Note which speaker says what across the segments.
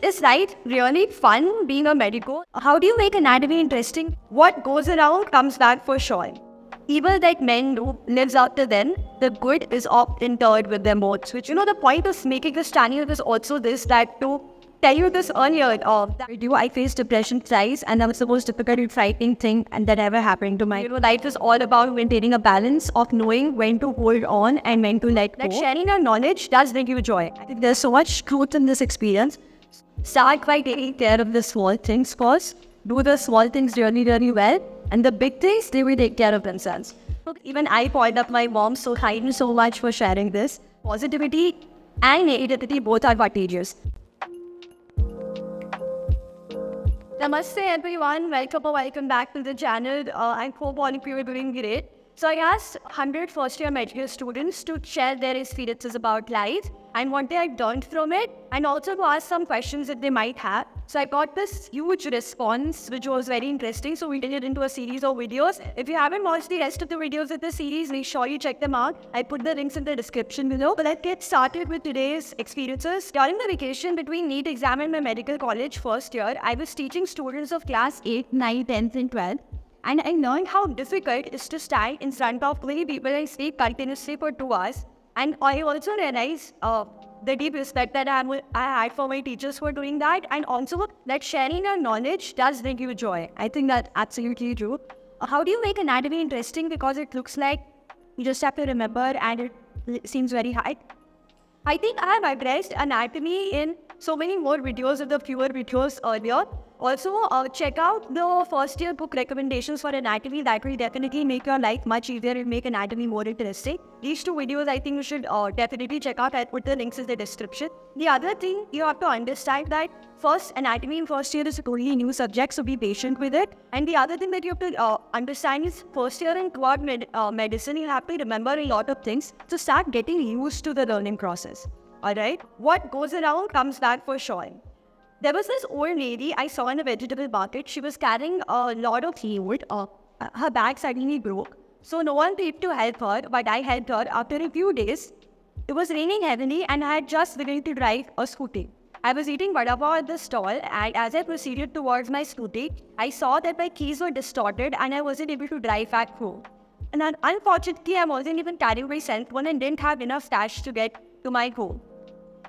Speaker 1: is life really fun being a medico? How do you make anatomy interesting? What goes around comes back for sure. Evil that men do lives after them. The good is oft interred with their modes. Which, the point of making this channel is also this, that to tell you this earlier, that video, I faced depression twice, and that was the most difficult and frightening thing and that ever happened to my life. Is all about maintaining a balance of knowing when to hold on and when to let go. That sharing your knowledge does bring you joy. I think there's so much truth in this experience. Start by taking care of the small things first. Do the small things really, really well. And the big things, they will take care of themselves. Even I point up my mom, so thank you so much for sharing this. Positivity and negativity both are contagious. Namaste everyone, welcome back to the channel. I hope all of you are doing great. So I asked 100 first-year medical students to share their experiences about life and what they had learned from it, and also to ask some questions that they might have. So I got this huge response, which was very interesting. So we did it into a series of videos. If you haven't watched the rest of the videos of the series, make sure you check them out. I put the links in the description below. But let's get started with today's experiences. During the vacation between NEET exam and my medical college first year, I was teaching students of class 8, 9, 10th and 12th. And I learned how difficult it is to stand in front of 20 people and speak continuously for 2 hours. And I also realized the deep respect that I had for my teachers for doing that, and also that sharing your knowledge does bring you joy. I think that's absolutely true. How do you make anatomy interesting? Because it looks like you just have to remember and it seems very hard. I think I have addressed anatomy in so many more videos of the fewer videos earlier. Also, check out the first year book recommendations for anatomy. That will definitely make your life much easier and make anatomy more interesting. These 2 videos I think you should definitely check out. I'll put the links in the description. The other thing you have to understand that first, anatomy in first year is a totally new subject, so be patient with it. And the other thing that you have to understand is first year and throughout medicine, you have to remember a lot of things to start getting used to the learning process. Alright? What goes around comes back for sure. There was this old lady I saw in a vegetable market. She was carrying a lot of wood. Her bag suddenly broke. So no one came to help her, but I helped her. After a few days, it was raining heavily and I had just begun to drive a scooty. I was eating vada pav at the stall, and as I proceeded towards my scooty, I saw that my keys were distorted and I wasn't able to drive back home. And unfortunately, I wasn't even carrying my cell phone and didn't have enough cash to get to my home.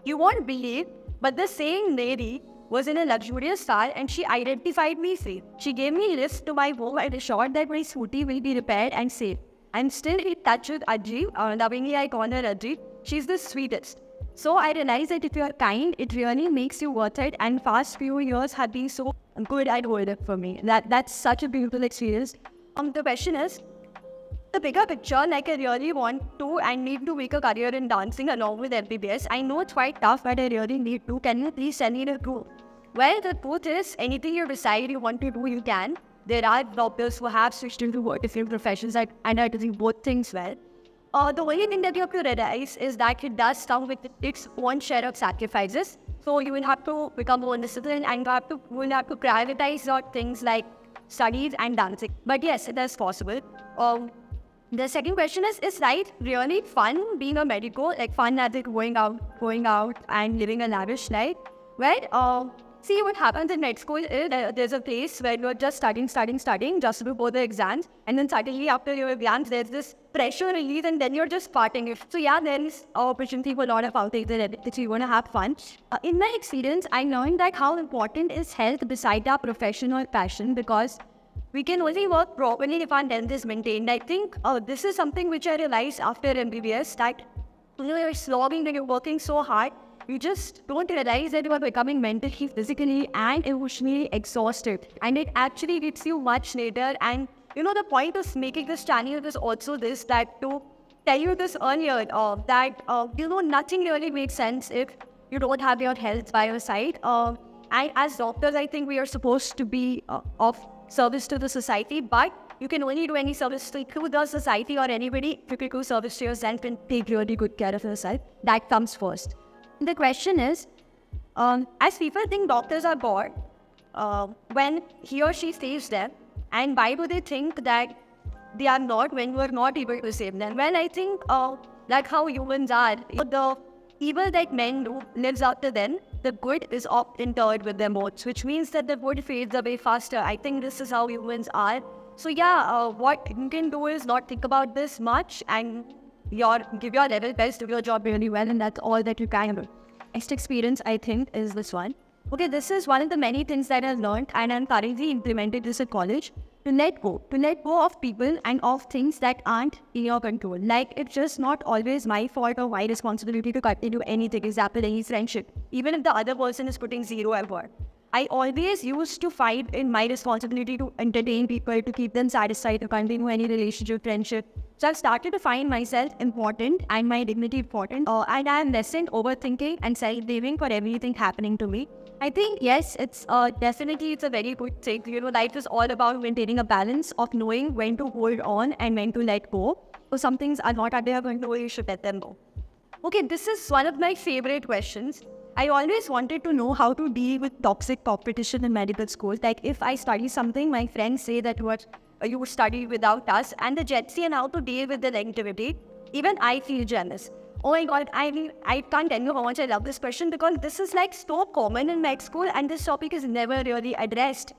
Speaker 1: You won't believe, but the same lady was in a luxurious car and she identified me safe. She gave me a lift to my home and assured that my scooty will be repaired and safe. I'm still in touch with Ajji. Lovingly, I call her Ajji. She's the sweetest. So I realized that if you're kind, it really makes you worth it, and past few years have been so good and wholesome for me. That's such a beautiful experience. The question is, the bigger picture, like I really want to and need to make a career in dancing along with MBBS. I know it's quite tough, but I really need to. Can you please send me the truth? Well, the truth is, anything you decide you want to do, you can. There are doctors who have switched into different professions and are doing both things well. The only thing that you have to realize is that it does come with its own share of sacrifices. So you will have to become more disciplined and you will have to prioritize your things like studies and dancing. But yes, it is possible. The second question is life really fun being a medico? Like fun as in going out and living a lavish life? Well, see what happens in med school is there's a place where you're just studying just before the exams, and then suddenly after your exams there's this pressure release and then you're just partying. So yeah, there is opportunity for a lot of outtakes that you want to have fun. In my experience, I learned that how important is health beside our profession or passion, because we can only work properly if our health is maintained. I think this is something which I realized after MBBS, that you're slogging and you're working so hard, you just don't realize that you are becoming mentally, physically and emotionally exhausted. And it actually hits you much later. And the point of making this channel is also this, that to tell you this earlier, that nothing really makes sense if you don't have your health by your side. And as doctors, I think we are supposed to be of service to the society, but you can only do any service to the society or anybody if you can do service to yourself and take really good care of yourself. That comes first. The question is, as people think doctors are bored when he or she saves them, and why do they think that they are not when you are not able to save them? Well, I think that's how humans are. The evil that men do lives after them. the good is often interred with their modes, which means that the good fades away faster. I think this is how humans are. So yeah, what you can do is not think about this much and give your level best, do your job really well, and that's all that you can do. Next experience, I think, is this one. Okay, this is one of the many things that I've learned, and I'm currently implementing this at college. To let go of people and of things that aren't in your control. Like, it's just not always my fault or my responsibility to continue anything, example, any friendship, even if the other person is putting zero effort. I always used to find in my responsibility to entertain people, to keep them satisfied, to continue any relationship, friendship. So I've started to find myself important and my dignity important, and I'm lessened overthinking and self-blaming for everything happening to me. I think, yes, it's definitely a very good thing. You know, life is all about maintaining a balance of knowing when to hold on and when to let go. So some things are not under your control, you should let them go. Okay, this is one of my favorite questions. I always wanted to know how to deal with toxic competition in medical school. Like, if I study something, my friends say that what you study without us, and the jealousy and how to deal with the negativity. Even I feel jealous. Oh my God, I mean, I can't tell you how much I love this question, because this is like so common in med school and this topic is never really addressed.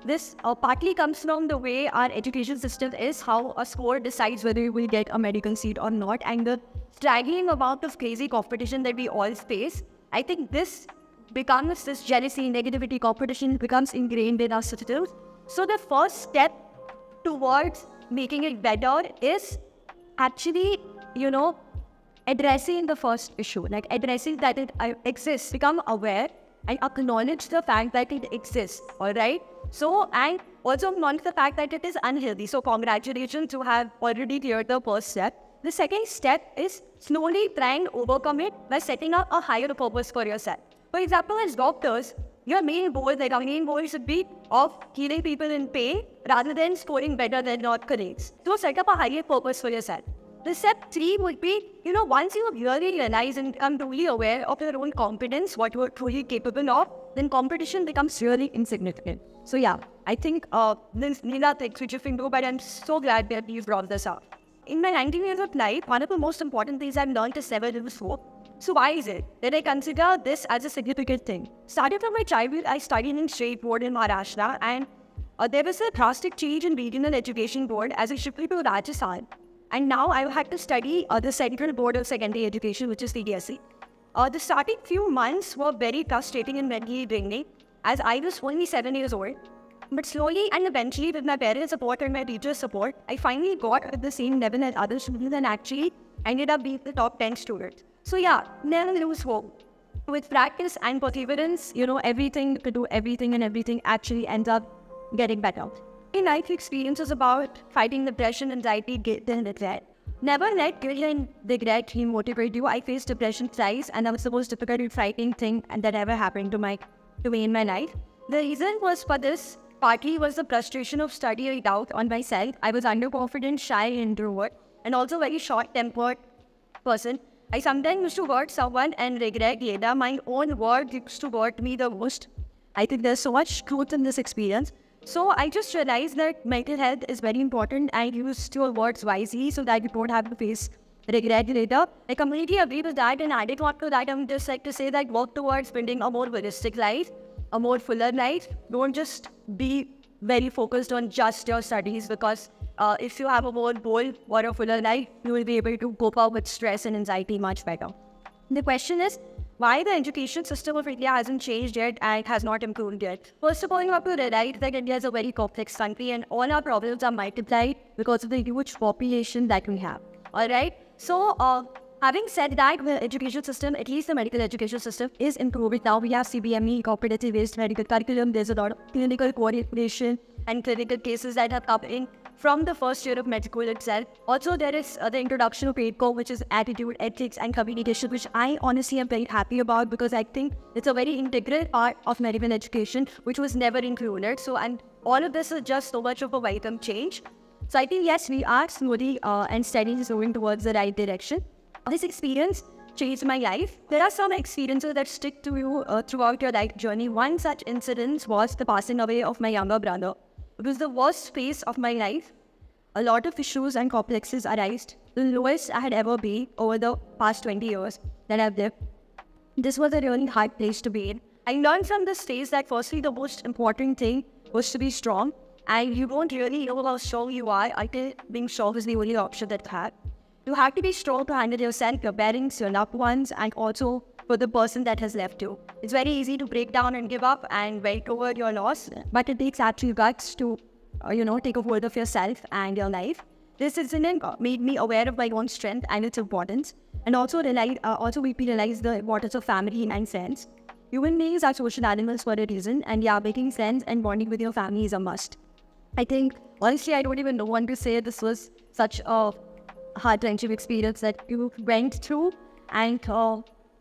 Speaker 1: This partly comes from the way our education system is, how a score decides whether you will get a medical seat or not, and the staggering amount of crazy competition that we all face. I think this jealousy, negativity, competition becomes ingrained in our systems. So the first step towards making it better is actually, addressing the first issue, like addressing that it exists, become aware and acknowledge the fact that it exists, all right? So, and also acknowledge the fact that it is unhealthy. So congratulations, you have already cleared the first step. The second step is slowly try and overcome it by setting up a higher purpose for yourself. For example, as doctors, your main goal, our main goal should be of healing people in pain rather than scoring better than your colleagues. So set up a higher purpose for yourself. The step 3 would be, once you really realize and become truly aware of your own competence, what you are truly capable of, then competition becomes really insignificant. So yeah, I think these are things which you can do, but I'm so glad that you brought this up. In my 19 years of life, one of the most important things I've learned is never lose hope. So why is it that I consider this as a significant thing? Starting from my childhood, I studied in state board in Maharashtra, and there was a drastic change in regional education board as I shifted to Rajasthan. And now I had to study the Central Board of Secondary Education, which is CBSE. The starting few months were very frustrating and mentally draining, as I was only 7 years old. But slowly and eventually, with my parents' support and my teachers' support, I finally got at the same level as other students and actually ended up being the top 10 students. So yeah, never lose hope. With practice and perseverance, everything to do everything and everything actually ends up getting better. In life experiences about fighting depression, anxiety, guilt, and regret. Never let guilt and regret demotivate you. I faced depression twice, and that was the most difficult and frightening thing that ever happened to me in my life. The reason was for this partly was the frustration of studying doubt on myself. I was underconfident, shy, introvert, and also very short-tempered person. I sometimes used to hurt someone and regret later. My own words used to hurt me the most. I think there's so much truth in this experience. So I just realized that mental health is very important and use your words wisely so that you don't have to face regret later. I completely agree with that, and adding on to that, I would just like to say that work towards building a more holistic life, a more fuller life. Don't just be very focused on just your studies, because if you have a more goal or a fuller life, you will be able to cope up with stress and anxiety much better. The question is, why the education system of India hasn't changed yet and has not improved yet? First of all, you have to realize that India is a very complex country and all our problems are multiplied because of the huge population that we have. Alright? So, having said that, the education system, at least the medical education system, is improving. Now we have CBME, competency-based medical curriculum. There's a lot of clinical coordination and clinical cases that have come in from the first year of medical itself. Also, there is the introduction of AIDCO, which is attitude, ethics, and communication, which I honestly am very happy about because I think it's a very integral part of medical education, which was never included. So, and all of this is just so much of a welcome change. So I think, yes, we are slowly and steadily moving towards the right direction. This experience changed my life. There are some experiences that stick to you throughout your life journey. One such incident was the passing away of my younger brother. It was the worst phase of my life. A lot of issues and complexes arised. The lowest I had ever been over the past 20 years that I've lived. this was a really hard place to be in. I learned from this stage that firstly, the most important thing was to be strong. And you don't really know how strong you are until being strong is the only option that you have. You have to be strong to handle yourself, your parents, your loved ones, and also for the person that has left you. It's very easy to break down and give up and wait over your loss, but it takes actual guts to, take a hold of yourself and your life. This incident made me aware of my own strength and its importance, and also made me realize the importance of family and friends. Human beings are social animals for a reason, and making friends and bonding with your family is a must. I think, honestly, I don't even know when to say this was such a heart-wrenching experience that you went through, and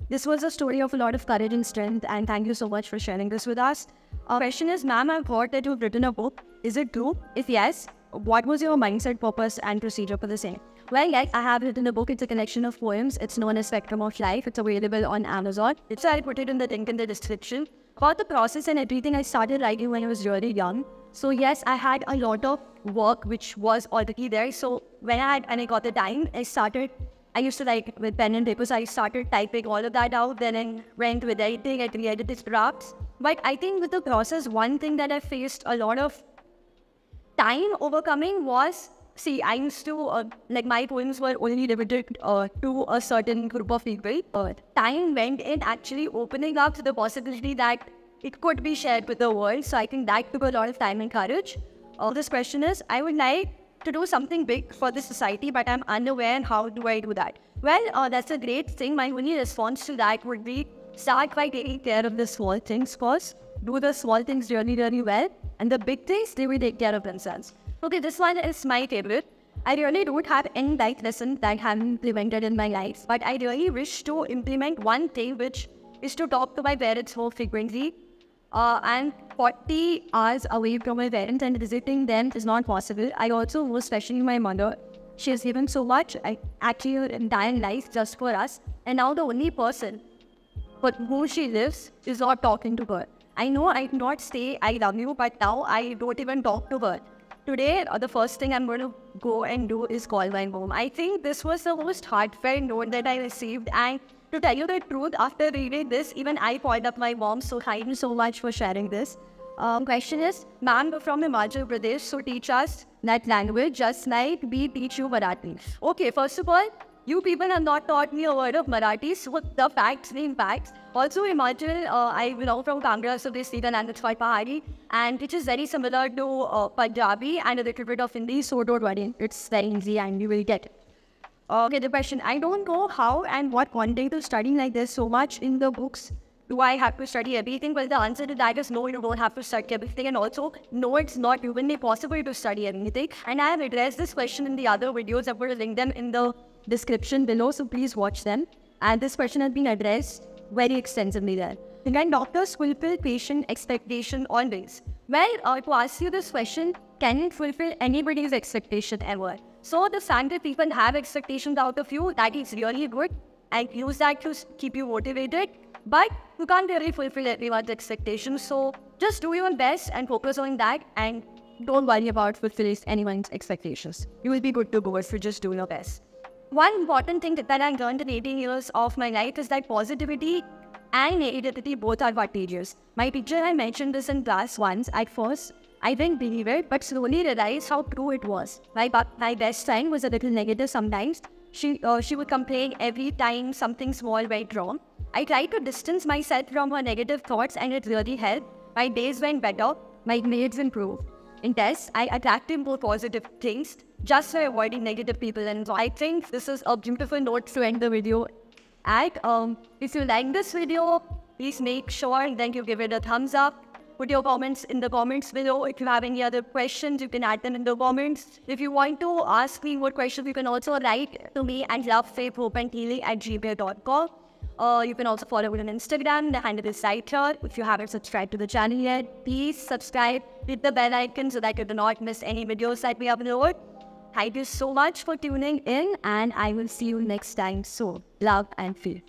Speaker 1: this was a story of a lot of courage and strength, and thank you so much for sharing this with us. Question is, ma'am, I've heard that you've written a book. Is it true? If yes, what was your mindset, purpose, and procedure for the same? Well, yes, I have written a book. It's a collection of poems. It's known as Spectrum of Life. It's available on Amazon. I'll put it in the link in the description. About the process and everything, I started writing when I was really young. So yes, I had a lot of work which was already there. So when I got the time, I used to write with pen and paper. So I started typing all of that out. Then I went with editing. I created these drafts. But I think with the process, one thing that I faced a lot of time overcoming was, I used to, my poems were only limited to a certain group of people. Time went in actually opening up to the possibility that it could be shared with the world. So I think that took a lot of time and courage. This question is, I would like to do something big for the society, but I'm unaware how do I do that? Well, that's a great thing. My only response to that would be, start by taking care of the small things first. Do the small things really, really well. And the big things, they will take care of themselves. Okay, this one is my favorite. I really don't have any life lessons that have been implemented in my life, but I really wish to implement one thing, which is to talk to my parents more frequently. And 40 hours away from my parents and visiting them is not possible. I also, most especially my mother, she has given so much, actually her entire life just for us. And now the only person for who she lives is not talking to her. I know I do not say I love you, but now I don't even talk to her. Today, the first thing I'm going to go and do is call my mom. I think this was the most heartfelt note that I received. And to tell you the truth, after reading this, even I called up my mom. So thank you so much for sharing this. Question is, ma'am, we're from Himachal Pradesh, so teach us that language just like we teach you Marathi. Okay, first of all, you people have not taught me a word of Marathi, so the facts being facts. Also, Himachal, I belong from Kangra, so they speak a language called Pahari, and which is very similar to Punjabi and a little bit of Hindi, so don't worry, it's very easy and you will get it. Okay, the question, I don't know how and what content to study, like there's so much in the books. Do I have to study everything? Well, the answer to that is no, you don't have to study everything, and also, no, it's not humanly possible to study everything. And I have addressed this question in the other videos. I will link them in the description below, so please watch them. And this question has been addressed very extensively there. Can doctors fulfill patient expectation always? Well, to ask you this question, can it fulfill anybody's expectation ever? So the fact that people have expectations out of you, that is really good, and use that to keep you motivated. But you can't really fulfill everyone's expectations, so just do your best and focus on that, and don't worry about fulfilling anyone's expectations. You will be good to go if you just do your best. One important thing that I learned in 18 years of my life is that positivity and negativity both are contagious. My teacher had mentioned this in class once. At first, I didn't believe it, but slowly realized how true it was. My best friend was a little negative sometimes. She would complain every time something small went wrong. I tried to distance myself from her negative thoughts, and it really helped. My days went better, my grades improved. In tests, I attracted more positive things just by avoiding negative people. And so I think this is a beautiful note to end the video at. If you like this video, please make sure that you give it a thumbs up. Put your comments in the comments below. If you have any other questions, you can add them in the comments. If you want to ask me more questions, you can also write to me at lovefaithhopeandhealing@gmail.com. You can also follow me on Instagram. The handle is right here. If you haven't subscribed to the channel yet, please subscribe. Hit the bell icon so that you do not miss any videos that we upload. Thank you so much for tuning in, and I will see you next time. So, love and faith.